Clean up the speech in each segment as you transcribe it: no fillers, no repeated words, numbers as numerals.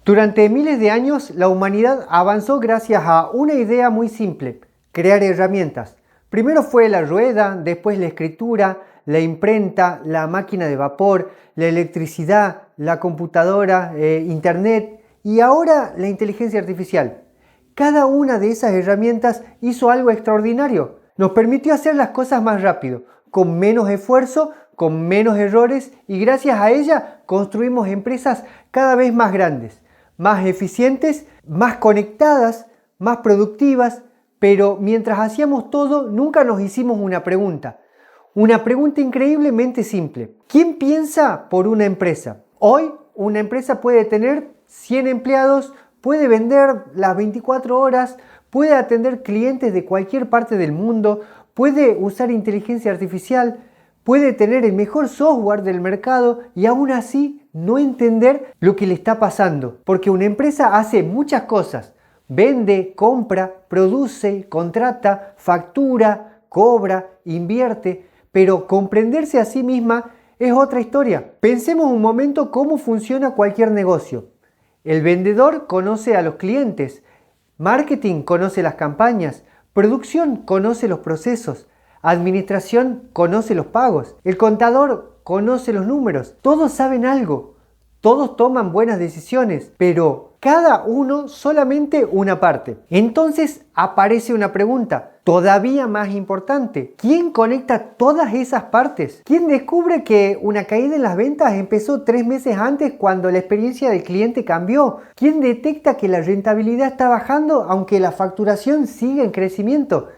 Durante miles de años, la humanidad avanzó gracias a una idea muy simple: crear herramientas. Primero fue la rueda, después la escritura, la imprenta, la máquina de vapor, la electricidad, la computadora, internet y ahora la inteligencia artificial. Cada una de esas herramientas hizo algo extraordinario. Nos permitió hacer las cosas más rápido, con menos esfuerzo, con menos errores, y gracias a ella construimos empresas cada vez más grandes, más eficientes, más conectadas, más productivas. Pero mientras hacíamos todo, nunca nos hicimos una pregunta increíblemente simple. ¿Quién piensa por una empresa? Hoy una empresa puede tener 100 empleados, puede vender las 24 horas, puede atender clientes de cualquier parte del mundo, puede usar inteligencia artificial, puede tener el mejor software del mercado y aún así no entender lo que le está pasando. Porque una empresa hace muchas cosas: vende, compra, produce, contrata, factura, cobra, invierte, pero comprenderse a sí misma es otra historia. Pensemos un momento cómo funciona cualquier negocio. El vendedor conoce a los clientes, marketing conoce las campañas, producción conoce los procesos, administración conoce los pagos, el contador conoce los números. Todos saben algo, todos toman buenas decisiones, pero cada uno solamente una parte. Entonces aparece una pregunta todavía más importante: ¿quién conecta todas esas partes? ¿Quién descubre que una caída en las ventas empezó 3 meses antes cuando la experiencia del cliente cambió? ¿Quién detecta que la rentabilidad está bajando aunque la facturación sigue en crecimiento?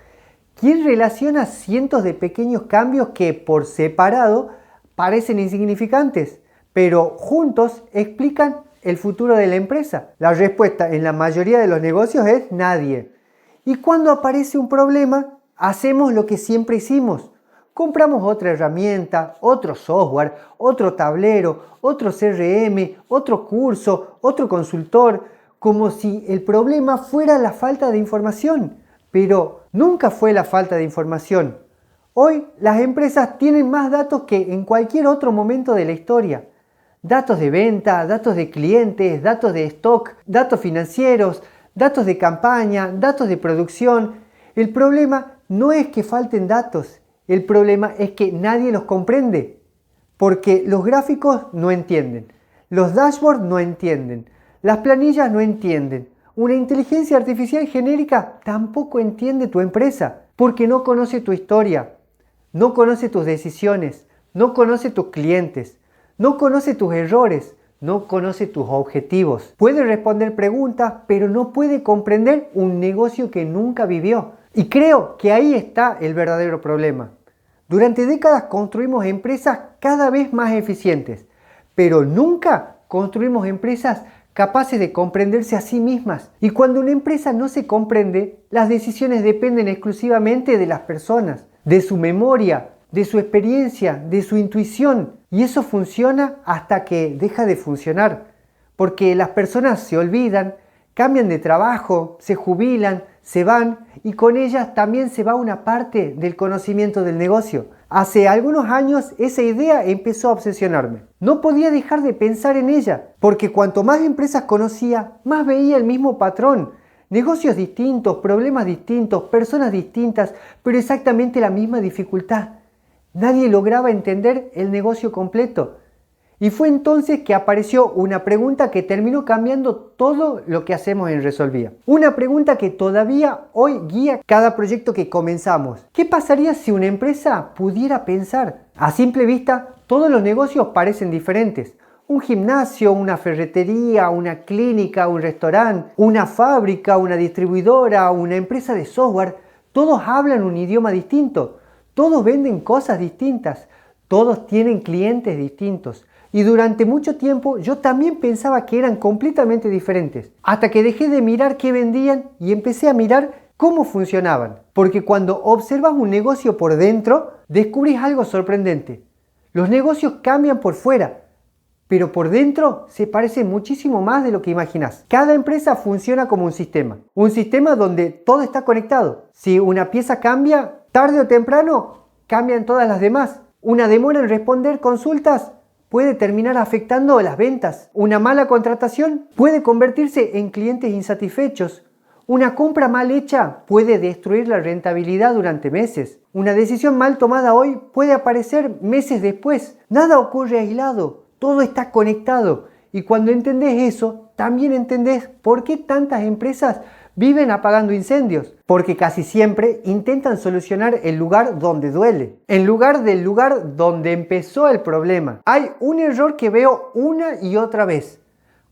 ¿Quién relaciona cientos de pequeños cambios que por separado parecen insignificantes, pero juntos explican el futuro de la empresa? La respuesta en la mayoría de los negocios es nadie. Y cuando aparece un problema, hacemos lo que siempre hicimos: compramos otra herramienta, otro software, otro tablero, otro CRM, otro curso, otro consultor, como si el problema fuera la falta de información. Pero nunca fue la falta de información. Hoy las empresas tienen más datos que en cualquier otro momento de la historia. Datos de venta, datos de clientes, datos de stock, datos financieros, datos de campaña, datos de producción. El problema no es que falten datos, el problema es que nadie los comprende. Porque los gráficos no entienden, los dashboards no entienden, las planillas no entienden. Una inteligencia artificial genérica tampoco entiende tu empresa, porque no conoce tu historia, no conoce tus decisiones, no conoce tus clientes, no conoce tus errores, no conoce tus objetivos. Puede responder preguntas, pero no puede comprender un negocio que nunca vivió. Y creo que ahí está el verdadero problema. Durante décadas construimos empresas cada vez más eficientes, pero nunca construimos empresas capaces de comprenderse a sí mismas. Y cuando una empresa no se comprende, las decisiones dependen exclusivamente de las personas, de su memoria, de su experiencia, de su intuición. Y eso funciona hasta que deja de funcionar, porque las personas se olvidan, cambian de trabajo, se jubilan, se van, y con ellas también se va una parte del conocimiento del negocio. Hace algunos años esa idea empezó a obsesionarme. No podía dejar de pensar en ella, porque cuanto más empresas conocía, más veía el mismo patrón. Negocios distintos, problemas distintos, personas distintas, pero exactamente la misma dificultad. Nadie lograba entender el negocio completo. Y fue entonces que apareció una pregunta que terminó cambiando todo lo que hacemos en Resolvía. Una pregunta que todavía hoy guía cada proyecto que comenzamos. ¿Qué pasaría si una empresa pudiera pensar? A simple vista, todos los negocios parecen diferentes. Un gimnasio, una ferretería, una clínica, un restaurante, una fábrica, una distribuidora, una empresa de software, todos hablan un idioma distinto. Todos venden cosas distintas, todos tienen clientes distintos. Y durante mucho tiempo yo también pensaba que eran completamente diferentes. Hasta que dejé de mirar qué vendían y empecé a mirar cómo funcionaban. Porque cuando observas un negocio por dentro, descubrís algo sorprendente. Los negocios cambian por fuera, pero por dentro se parecen muchísimo más de lo que imaginás. Cada empresa funciona como un sistema donde todo está conectado. Si una pieza cambia, tarde o temprano cambian todas las demás. Una demora en responder consultas, puede terminar afectando las ventas. Una mala contratación puede convertirse en clientes insatisfechos. Una compra mal hecha puede destruir la rentabilidad durante meses. Una decisión mal tomada hoy puede aparecer meses después. Nada ocurre aislado, todo está conectado. Y cuando entendés eso, también entendés por qué tantas empresas viven apagando incendios. Porque casi siempre intentan solucionar el lugar donde duele, en lugar del lugar donde empezó el problema. Hay un error que veo una y otra vez.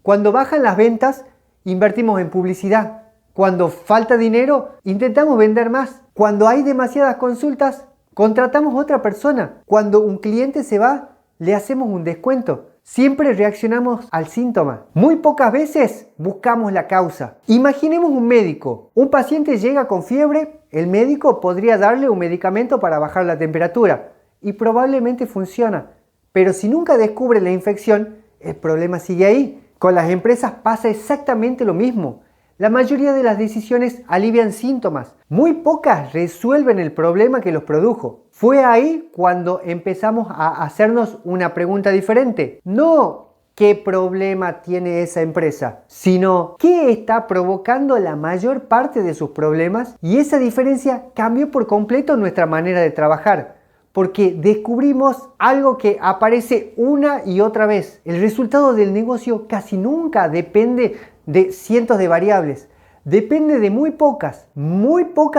Cuando bajan las ventas, invertimos en publicidad. Cuando falta dinero, intentamos vender más. Cuando hay demasiadas consultas, contratamos otra persona. Cuando un cliente se va, le hacemos un descuento. Siempre reaccionamos al síntoma. Muy pocas veces buscamos la causa. Imaginemos un médico. Un paciente llega con fiebre, el médico podría darle un medicamento para bajar la temperatura y probablemente funciona. Pero si nunca descubre la infección, el problema sigue ahí. Con las empresas pasa exactamente lo mismo. La mayoría de las decisiones alivian síntomas. Muy pocas resuelven el problema que los produjo. Fue ahí cuando empezamos a hacernos una pregunta diferente. No qué problema tiene esa empresa, sino qué está provocando la mayor parte de sus problemas, y esa diferencia cambió por completo nuestra manera de trabajar. Porque descubrimos algo que aparece una y otra vez. El resultado del negocio casi nunca depende de cientos de variables. Depende de muy pocas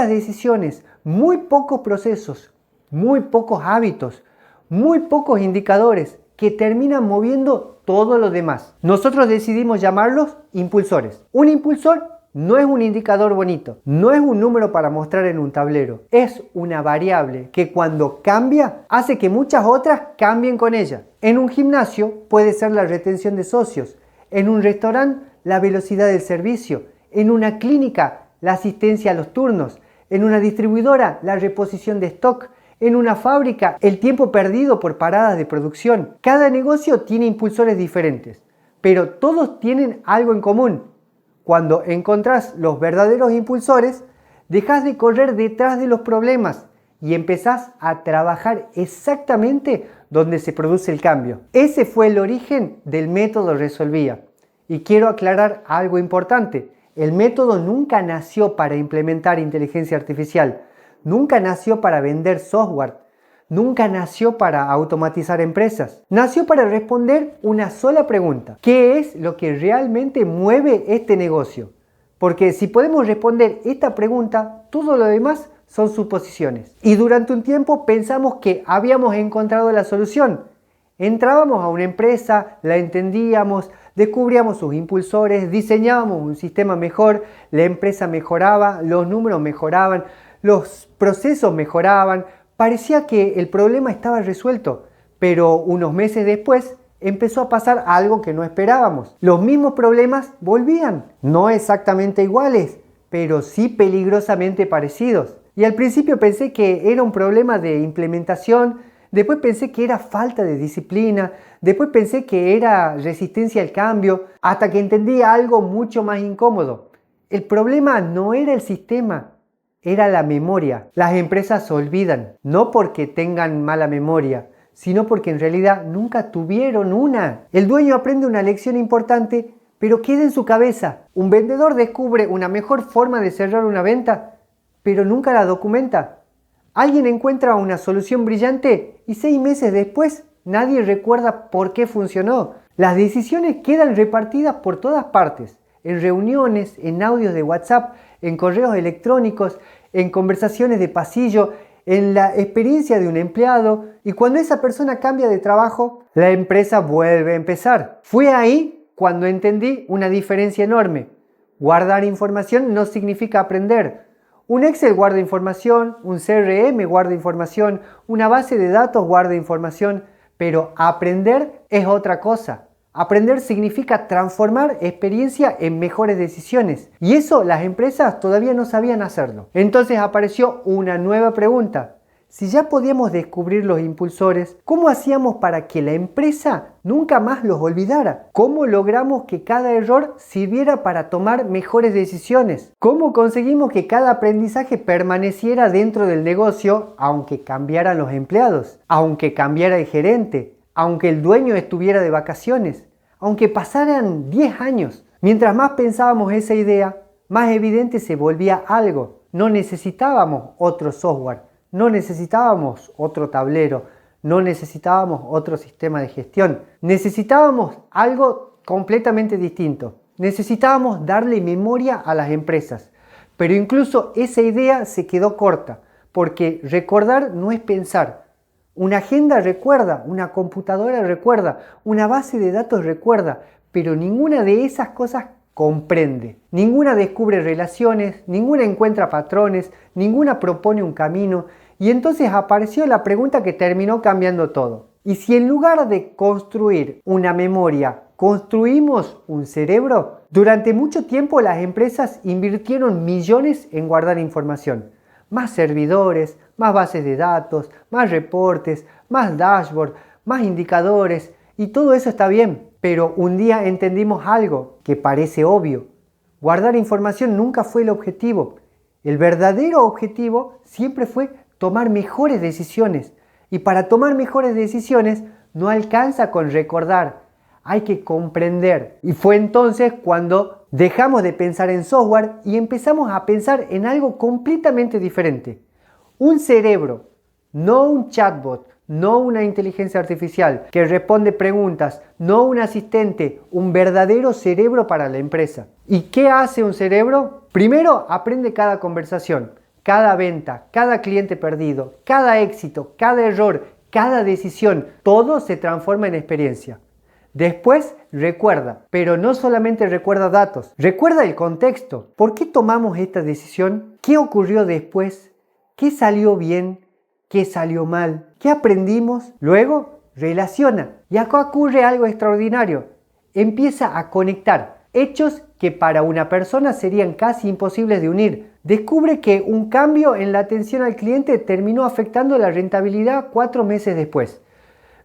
decisiones, muy pocos procesos, muy pocos hábitos, muy pocos indicadores que terminan moviendo todo lo demás. Nosotros decidimos llamarlos impulsores. Un impulsor no es un indicador bonito, no es un número para mostrar en un tablero. Es una variable que cuando cambia hace que muchas otras cambien con ella. En un gimnasio puede ser la retención de socios, en un restaurante la velocidad del servicio, en una clínica la asistencia a los turnos, en una distribuidora la reposición de stock, en una fábrica el tiempo perdido por paradas de producción. Cada negocio tiene impulsores diferentes, pero todos tienen algo en común. Cuando encontrás los verdaderos impulsores, dejás de correr detrás de los problemas y empezás a trabajar exactamente donde se produce el cambio. Ese fue el origen del método Resolvía. Y quiero aclarar algo importante. El método nunca nació para implementar inteligencia artificial, nunca nació para vender software, nunca nació para automatizar empresas. Nació para responder una sola pregunta: ¿qué es lo que realmente mueve este negocio? Porque si podemos responder esta pregunta, todo lo demás son suposiciones. Y durante un tiempo pensamos que habíamos encontrado la solución. Entrábamos a una empresa, la entendíamos, descubríamos sus impulsores, diseñábamos un sistema mejor, la empresa mejoraba, los números mejoraban, los procesos mejoraban. Parecía que el problema estaba resuelto, pero unos meses después empezó a pasar algo que no esperábamos. Los mismos problemas volvían, no exactamente iguales, pero sí peligrosamente parecidos. Y al principio pensé que era un problema de implementación, después pensé que era falta de disciplina, después pensé que era resistencia al cambio, hasta que entendí algo mucho más incómodo. El problema no era el sistema, era la memoria. Las empresas se olvidan, no porque tengan mala memoria, sino porque en realidad nunca tuvieron una. El dueño aprende una lección importante, pero queda en su cabeza. Un vendedor descubre una mejor forma de cerrar una venta, pero nunca la documenta. Alguien encuentra una solución brillante y 6 meses después nadie recuerda por qué funcionó. Las decisiones quedan repartidas por todas partes, en reuniones, en audios de WhatsApp, en correos electrónicos, en conversaciones de pasillo, en la experiencia de un empleado, y cuando esa persona cambia de trabajo, la empresa vuelve a empezar. Fue ahí cuando entendí una diferencia enorme. Guardar información no significa aprender. Un Excel guarda información, un CRM guarda información, una base de datos guarda información, pero aprender es otra cosa. Aprender significa transformar experiencia en mejores decisiones. Y eso las empresas todavía no sabían hacerlo. Entonces apareció una nueva pregunta. Si ya podíamos descubrir los impulsores, ¿cómo hacíamos para que la empresa nunca más los olvidara? ¿Cómo logramos que cada error sirviera para tomar mejores decisiones? ¿Cómo conseguimos que cada aprendizaje permaneciera dentro del negocio aunque cambiaran los empleados, aunque cambiara el gerente, aunque el dueño estuviera de vacaciones, aunque pasaran 10 años. Mientras más pensábamos esa idea, más evidente se volvía algo. No necesitábamos otro software, no necesitábamos otro tablero, no necesitábamos otro sistema de gestión. Necesitábamos algo completamente distinto. Necesitábamos darle memoria a las empresas. Pero incluso esa idea se quedó corta, porque recordar no es pensar. Una agenda recuerda, una computadora recuerda, una base de datos recuerda, pero ninguna de esas cosas comprende. Ninguna descubre relaciones, ninguna encuentra patrones, ninguna propone un camino. Y entonces apareció la pregunta que terminó cambiando todo. ¿Y si en lugar de construir una memoria, construimos un cerebro? Durante mucho tiempo las empresas invirtieron millones en guardar información. Más servidores, más bases de datos, más reportes, más dashboard, más indicadores, y todo eso está bien. Pero un día entendimos algo que parece obvio. Guardar información nunca fue el objetivo. El verdadero objetivo siempre fue tomar mejores decisiones. Y para tomar mejores decisiones no alcanza con recordar, hay que comprender. Y fue entonces cuando dejamos de pensar en software y empezamos a pensar en algo completamente diferente. Un cerebro, no un chatbot, no una inteligencia artificial que responde preguntas, no un asistente, un verdadero cerebro para la empresa. ¿Y qué hace un cerebro? Primero, aprende cada conversación, cada venta, cada cliente perdido, cada éxito, cada error, cada decisión. Todo se transforma en experiencia. Después recuerda, pero no solamente recuerda datos, recuerda el contexto. ¿Por qué tomamos esta decisión? ¿Qué ocurrió después? ¿Qué salió bien? ¿Qué salió mal? ¿Qué aprendimos? Luego relaciona. Y acá ocurre algo extraordinario. Empieza a conectar hechos que para una persona serían casi imposibles de unir. Descubre que un cambio en la atención al cliente terminó afectando la rentabilidad 4 meses después.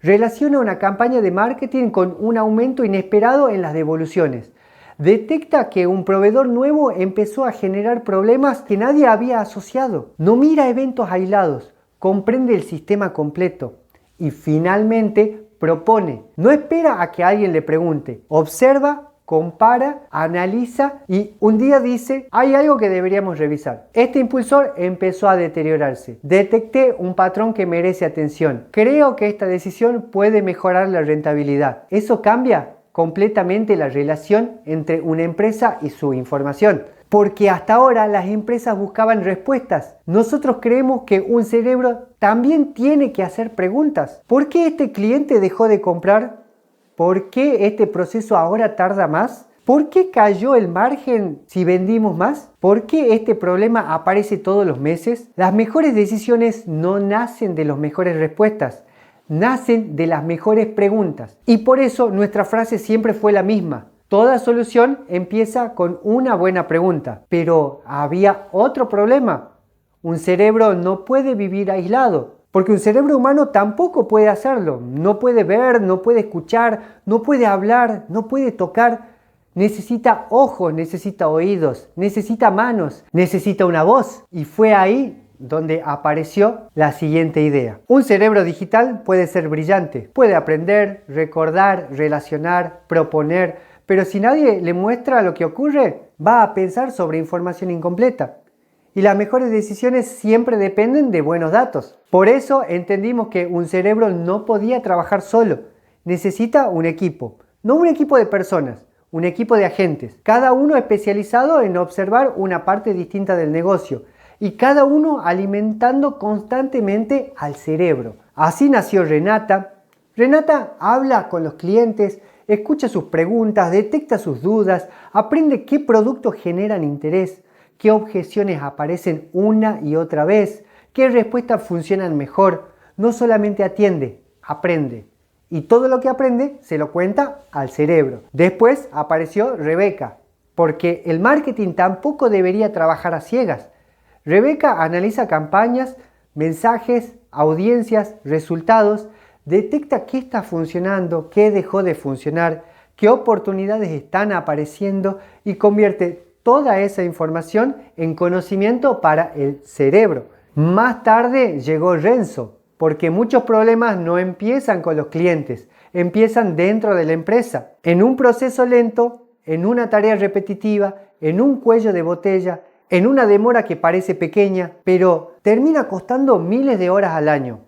Relaciona una campaña de marketing con un aumento inesperado en las devoluciones. Detecta que un proveedor nuevo empezó a generar problemas que nadie había asociado. No mira eventos aislados, comprende el sistema completo. Y finalmente propone. No espera a que alguien le pregunte. Observa, compara, analiza y un día dice, hay algo que deberíamos revisar. Este impulsor empezó a deteriorarse. Detecté un patrón que merece atención. Creo que esta decisión puede mejorar la rentabilidad. Eso cambia completamente la relación entre una empresa y su información. Porque hasta ahora las empresas buscaban respuestas. Nosotros creemos que un cerebro también tiene que hacer preguntas. ¿Por qué este cliente dejó de comprar? ¿Por qué este proceso ahora tarda más? ¿Por qué cayó el margen si vendimos más? ¿Por qué este problema aparece todos los meses? Las mejores decisiones no nacen de las mejores respuestas, nacen de las mejores preguntas. Y por eso nuestra frase siempre fue la misma. Toda solución empieza con una buena pregunta. Pero había otro problema. Un cerebro no puede vivir aislado. Porque un cerebro humano tampoco puede hacerlo. No puede ver, no puede escuchar, no puede hablar, no puede tocar. Necesita ojos, necesita oídos, necesita manos, necesita una voz. Y fue ahí donde apareció la siguiente idea. Un cerebro digital puede ser brillante. Puede aprender, recordar, relacionar, proponer. Pero si nadie le muestra lo que ocurre, va a pensar sobre información incompleta. Y las mejores decisiones siempre dependen de buenos datos. Por eso entendimos que un cerebro no podía trabajar solo. Necesita un equipo. No un equipo de personas, un equipo de agentes. Cada uno especializado en observar una parte distinta del negocio. Y cada uno alimentando constantemente al cerebro. Así nació Renata. Renata habla con los clientes, escucha sus preguntas, detecta sus dudas, aprende qué productos generan interés, qué objeciones aparecen una y otra vez, qué respuestas funcionan mejor. No solamente atiende, aprende. Y todo lo que aprende se lo cuenta al cerebro. Después apareció Rebeca, porque el marketing tampoco debería trabajar a ciegas. Rebeca analiza campañas, mensajes, audiencias, resultados, detecta qué está funcionando, qué dejó de funcionar, qué oportunidades están apareciendo y convierte toda esa información en conocimiento para el cerebro. Más tarde llegó Renzo, porque muchos problemas no empiezan con los clientes, empiezan dentro de la empresa, en un proceso lento, en una tarea repetitiva, en un cuello de botella, en una demora que parece pequeña, pero termina costando miles de horas al año.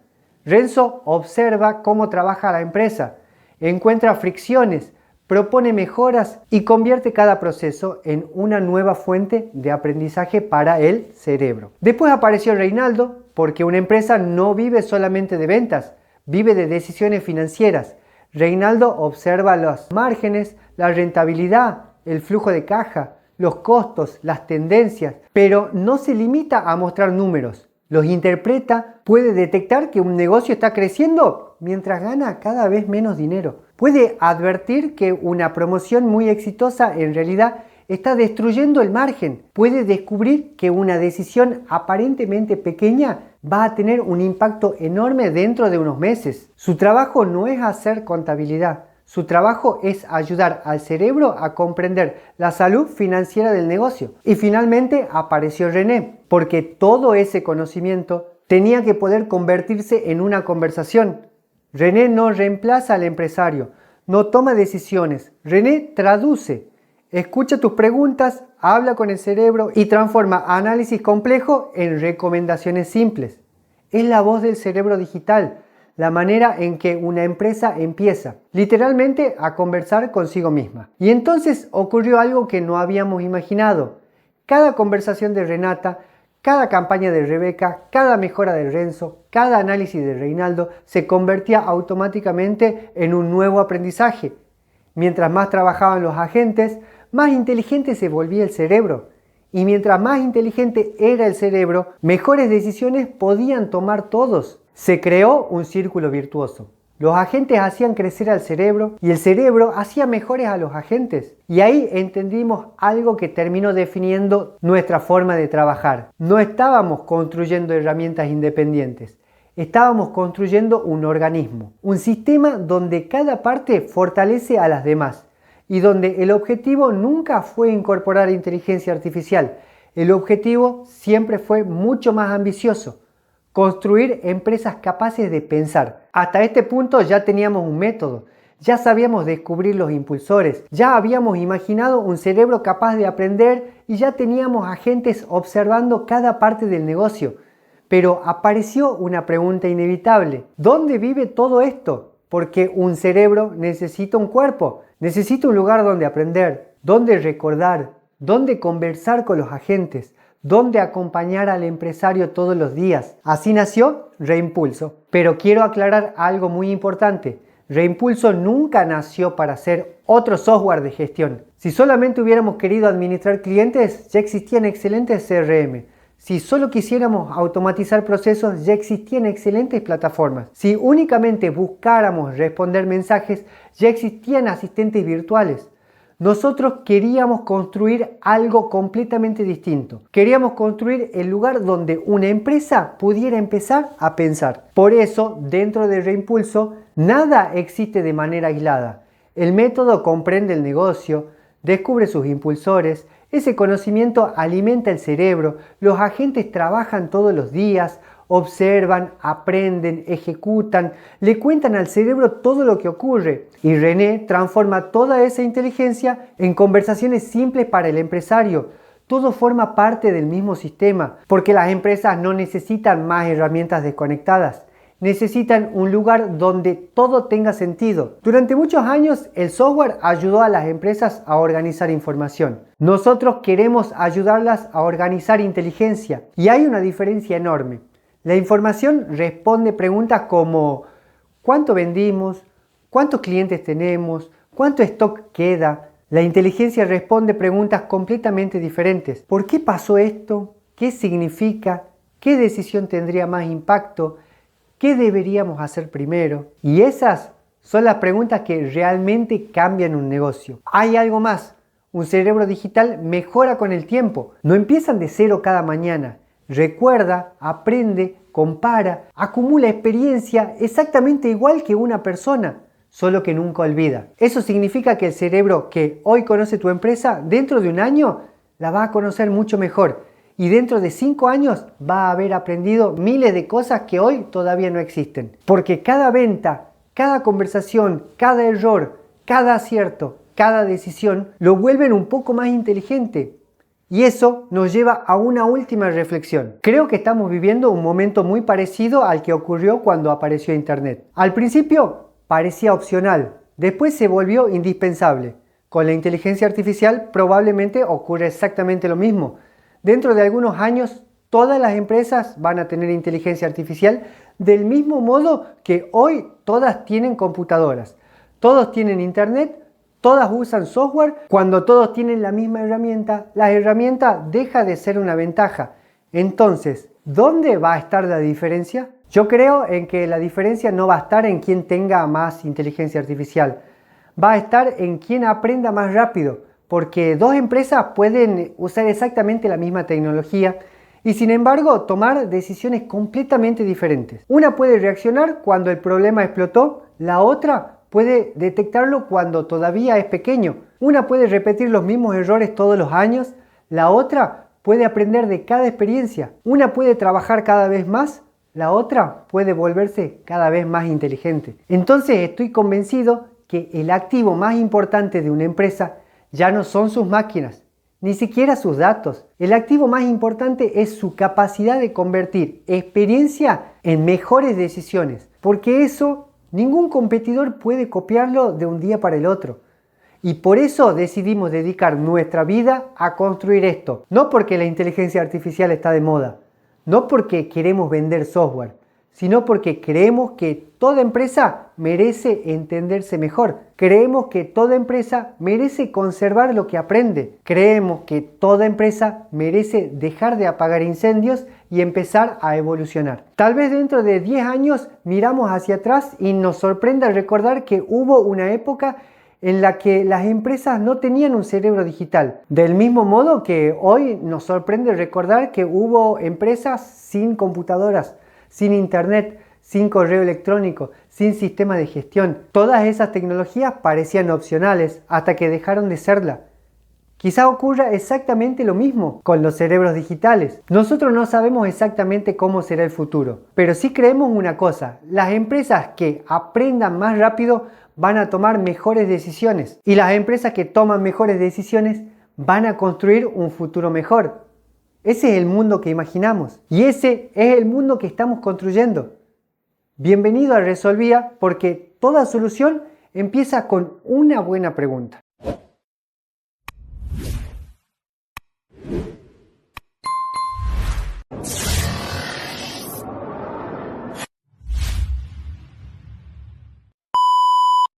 Renzo observa cómo trabaja la empresa, encuentra fricciones, propone mejoras y convierte cada proceso en una nueva fuente de aprendizaje para el cerebro. Después apareció Reinaldo, porque una empresa no vive solamente de ventas, vive de decisiones financieras. Reinaldo observa los márgenes, la rentabilidad, el flujo de caja, los costos, las tendencias, pero no se limita a mostrar números. Los interpreta, puede detectar que un negocio está creciendo mientras gana cada vez menos dinero. Puede advertir que una promoción muy exitosa en realidad está destruyendo el margen. Puede descubrir que una decisión aparentemente pequeña va a tener un impacto enorme dentro de unos meses. Su trabajo no es hacer contabilidad. Su trabajo es ayudar al cerebro a comprender la salud financiera del negocio. Y finalmente apareció René, porque todo ese conocimiento tenía que poder convertirse en una conversación. René no reemplaza al empresario, no toma decisiones. René traduce, escucha tus preguntas, habla con el cerebro y transforma análisis complejo en recomendaciones simples. Es la voz del cerebro digital, la manera en que una empresa empieza, literalmente, a conversar consigo misma. Y entonces ocurrió algo que no habíamos imaginado. Cada conversación de Renata, cada campaña de Rebeca, cada mejora de Renzo, cada análisis de Reinaldo se convertía automáticamente en un nuevo aprendizaje. Mientras más trabajaban los agentes, más inteligente se volvía el cerebro. Y mientras más inteligente era el cerebro, mejores decisiones podían tomar todos. Se creó un círculo virtuoso. Los agentes hacían crecer al cerebro y el cerebro hacía mejores a los agentes. Y ahí entendimos algo que terminó definiendo nuestra forma de trabajar. No estábamos construyendo herramientas independientes. Estábamos construyendo un organismo, un sistema donde cada parte fortalece a las demás y donde el objetivo nunca fue incorporar inteligencia artificial. El objetivo siempre fue mucho más ambicioso: construir empresas capaces de pensar. Hasta este punto ya teníamos un método, ya sabíamos descubrir los impulsores, ya habíamos imaginado un cerebro capaz de aprender y ya teníamos agentes observando cada parte del negocio. Pero apareció una pregunta inevitable: ¿dónde vive todo esto? Porque un cerebro necesita un cuerpo, necesita un lugar donde aprender, donde recordar, donde conversar con los agentes, donde acompañar al empresario todos los días. Así nació Reimpulso. Pero quiero aclarar algo muy importante. Reimpulso nunca nació para ser otro software de gestión. Si solamente hubiéramos querido administrar clientes, ya existían excelentes CRM. Si solo quisiéramos automatizar procesos, ya existían excelentes plataformas. Si únicamente buscáramos responder mensajes, ya existían asistentes virtuales. Nosotros queríamos construir algo completamente distinto. Queríamos construir el lugar donde una empresa pudiera empezar a pensar. Por eso, dentro de Reimpulso, nada existe de manera aislada. El método comprende el negocio, descubre sus impulsores, ese conocimiento alimenta el cerebro, los agentes trabajan todos los días, observan, aprenden, ejecutan, le cuentan al cerebro todo lo que ocurre. Y René transforma toda esa inteligencia en conversaciones simples para el empresario. Todo forma parte del mismo sistema, porque las empresas no necesitan más herramientas desconectadas. Necesitan un lugar donde todo tenga sentido. Durante muchos años, el software ayudó a las empresas a organizar información. Nosotros queremos ayudarlas a organizar inteligencia. Y hay una diferencia enorme. La información responde preguntas como: ¿cuánto vendimos? ¿Cuántos clientes tenemos? ¿Cuánto stock queda? La inteligencia responde preguntas completamente diferentes. ¿Por qué pasó esto? ¿Qué significa? ¿Qué decisión tendría más impacto? ¿Qué deberíamos hacer primero? Y esas son las preguntas que realmente cambian un negocio. Hay algo más. Un cerebro digital mejora con el tiempo. No empiezan de cero cada mañana. Recuerda, aprende, compara, acumula experiencia exactamente igual que una persona, solo que nunca olvida. Eso significa que el cerebro que hoy conoce tu empresa, dentro de un año la va a conocer mucho mejor. y dentro de 5 años va a haber aprendido miles de cosas que hoy todavía no existen. Porque cada venta, cada conversación, cada error, cada acierto, cada decisión lo vuelven un poco más inteligente. Y eso nos lleva a una última reflexión. Creo que estamos viviendo un momento muy parecido al que ocurrió cuando apareció Internet. Al principio parecía opcional, después se volvió indispensable. Con la inteligencia artificial probablemente ocurre exactamente lo mismo. Dentro de algunos años todas las empresas van a tener inteligencia artificial del mismo modo que hoy todas tienen computadoras. Todos tienen Internet. Todas usan software. Cuando todos tienen la misma herramienta, la herramienta deja de ser una ventaja. Entonces, ¿dónde va a estar la diferencia? Yo creo en que la diferencia no va a estar en quién tenga más inteligencia artificial. Va a estar en quién aprenda más rápido, porque dos empresas pueden usar exactamente la misma tecnología y sin embargo tomar decisiones completamente diferentes. Una puede reaccionar cuando el problema explotó, la otra puede detectarlo cuando todavía es pequeño. Una puede repetir los mismos errores todos los años, la otra puede aprender de cada experiencia. Una puede trabajar cada vez más, la otra puede volverse cada vez más inteligente. Entonces estoy convencido que el activo más importante de una empresa ya no son sus máquinas, ni siquiera sus datos. El activo más importante es su capacidad de convertir experiencia en mejores decisiones, porque eso ningún competidor puede copiarlo de un día para el otro. Y por eso decidimos dedicar nuestra vida a construir esto. No porque la inteligencia artificial está de moda, no porque queremos vender software, sino porque creemos que toda empresa merece entenderse mejor. Creemos que toda empresa merece conservar lo que aprende. Creemos que toda empresa merece dejar de apagar incendios y empezar a evolucionar. Tal vez dentro de 10 años miramos hacia atrás y nos sorprenda recordar que hubo una época en la que las empresas no tenían un cerebro digital. Del mismo modo que hoy nos sorprende recordar que hubo empresas sin computadoras, sin internet, sin correo electrónico, sin sistema de gestión. Todas esas tecnologías parecían opcionales hasta que dejaron de serla. Quizá ocurra exactamente lo mismo con los cerebros digitales. Nosotros no sabemos exactamente cómo será el futuro, pero sí creemos una cosa: las empresas que aprendan más rápido van a tomar mejores decisiones y las empresas que toman mejores decisiones van a construir un futuro mejor. Ese es el mundo que imaginamos y ese es el mundo que estamos construyendo. Bienvenido a Resolvía, porque toda solución empieza con una buena pregunta.